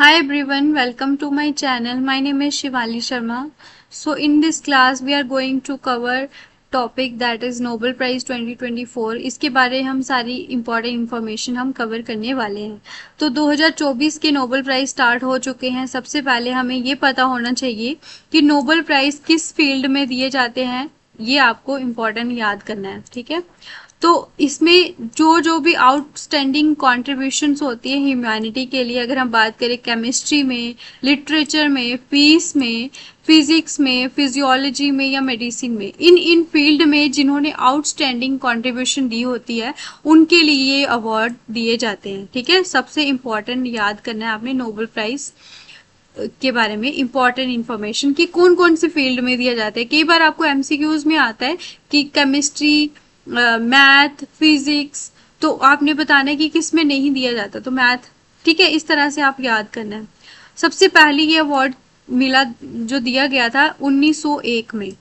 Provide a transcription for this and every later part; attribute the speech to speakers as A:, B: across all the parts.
A: Hi everyone, welcome to my channel. My name is Shivali Sharma. So in this class we are going to cover topic that is Nobel Prize 2024. इसके बारे हम सारी important information हम cover करने वाले हैं। तो 2024 के नोबेल प्राइज स्टार्ट हो चुके हैं। सबसे पहले हमें ये पता होना चाहिए कि नोबेल प्राइज किस फील्ड में दिए जाते हैं, ये आपको इम्पोर्टेंट याद करना है। ठीक है, तो इसमें जो भी आउटस्टैंडिंग कॉन्ट्रीब्यूशंस होती है ह्यूमैनिटी के लिए, अगर हम बात करें केमिस्ट्री में, लिटरेचर में, पीस में, फिजिक्स में, फिजियोलॉजी में या मेडिसिन में, इन फील्ड में जिन्होंने आउटस्टैंडिंग कंट्रीब्यूशन दी होती है उनके लिए ये अवार्ड दिए जाते हैं। ठीक है, सबसे इम्पॉर्टेंट याद करना है आपने नोबेल प्राइज के बारे में इम्पॉर्टेंट इन्फॉर्मेशन कि कौन कौन से फील्ड में दिया जाता है। कई बार आपको एमसीक्यूज में आता है कि केमिस्ट्री, मैथ, फिजिक्स, तो आपने बताना है कि किस में नहीं दिया जाता, तो मैथ। ठीक है, इस तरह से आप याद करना है। सबसे पहले ये अवार्ड मिला जो दिया गया था 1901 में।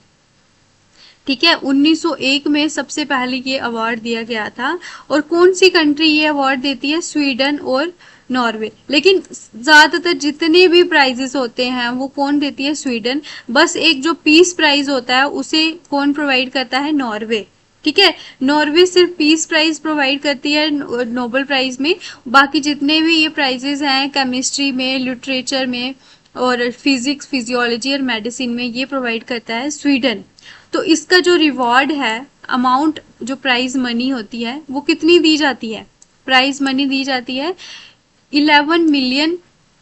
A: ठीक है, 1901 में सबसे पहले ये अवार्ड दिया गया था। और कौन सी कंट्री ये अवार्ड देती है? स्वीडन और नॉर्वे। लेकिन ज्यादातर जितने भी प्राइजेस होते हैं वो कौन देती है? स्वीडन। बस एक जो पीस प्राइज होता है उसे कौन प्रोवाइड करता है? नॉर्वे। ठीक है, नॉर्वे सिर्फ पीस प्राइज प्रोवाइड करती है नोबेल प्राइज में। बाकी जितने भी ये प्राइजेस हैं केमिस्ट्री में, लिटरेचर में और फिजिक्स, फिजियोलॉजी और मेडिसिन में, ये प्रोवाइड करता है स्वीडन। तो इसका जो रिवॉर्ड है, अमाउंट जो प्राइज मनी होती है वो कितनी दी जाती है? प्राइज मनी दी जाती है 11 मिलियन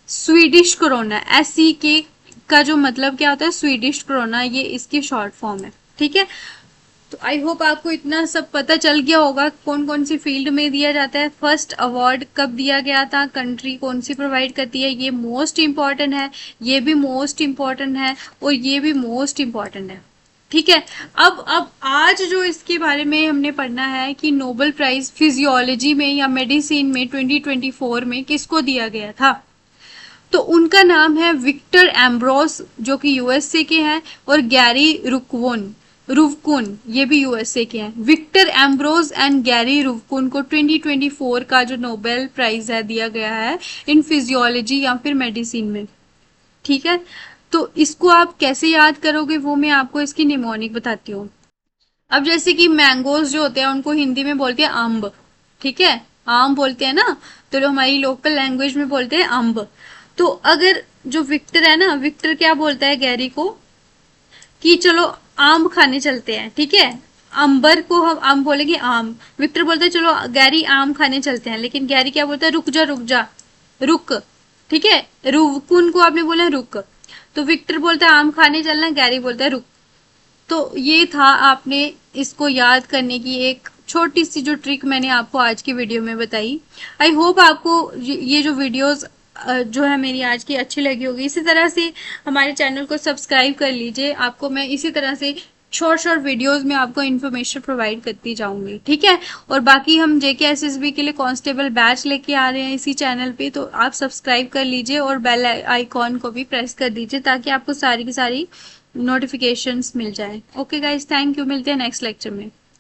A: स्वीडिश क्रोना। SEK का जो मतलब क्या होता है? स्वीडिश क्रोना, ये इसकी शॉर्ट फॉर्म है। ठीक है, तो आई होप आपको इतना सब पता चल गया होगा कौन कौन सी फील्ड में दिया जाता है। फर्स्ट अवार्ड कब दिया गया था, कंट्री कौन सी प्रोवाइड करती है, ये मोस्ट इम्पॉर्टेंट है, ये भी मोस्ट इम्पॉर्टेंट है और ये भी मोस्ट इम्पॉर्टेंट है। ठीक है, अब आज जो इसके बारे में हमने पढ़ना है कि नोबेल प्राइज फिजियोलॉजी में या मेडिसिन में 2024 में किसको दिया गया था। तो उनका नाम है विक्टर एम्ब्रोस, जो कि यूएसए के हैं, और गैरी रुवकुन, ये भी यूएसए के हैं। Victor Ambros and Gary Ruvkun को 2024 का जो नोबेल प्राइज है दिया गया है इन फिजियोलॉजी या फिर मेडिसिन में। ठीक है, तो इसको आप कैसे याद करोगे वो मैं आपको इसकी निमोनिक बताती हूँ। अब जैसे कि मैंगोज जो होते हैं उनको हिंदी में बोलते हैं अम्ब। ठीक है, आम बोलते हैं ना, तो लोग हमारी लोकल लैंग्वेज में बोलते हैं अम्ब। तो अगर जो विक्टर है ना, विक्टर क्या बोलता है गैरी को कि चलो आम खाने चलते हैं। ठीक है, अंबर को हम आम बोलेंगे आम। विक्टर बोलता है चलो गैरी आम खाने चलते हैं, लेकिन गैरी क्या बोलता है? रुक जा रुक जा, रुक। ठीक है, रुवकुन को आपने बोला रुक, तो विक्टर बोलता है आम खाने चलना, गैरी बोलता है रुक। तो ये था आपने इसको याद करने की एक छोटी सी जो ट्रिक मैंने आपको आज की वीडियो में बताई। आई होप आपको ये जो वीडियोस जो है मेरी आज की अच्छी लगी होगी। इसी तरह से हमारे चैनल को सब्सक्राइब कर लीजिए, आपको मैं इसी तरह से शॉर्ट वीडियोस में आपको इन्फॉर्मेशन प्रोवाइड करती जाऊंगी। ठीक है, और बाकी हम JK SSB के लिए कांस्टेबल बैच लेके आ रहे हैं इसी चैनल पे, तो आप सब्सक्राइब कर लीजिए और बेल आइकॉन को भी प्रेस कर दीजिए ताकि आपको सारी की सारी नोटिफिकेशंस मिल जाए। ओके गाइज, थैंक यू, मिलते हैं नेक्स्ट लेक्चर में।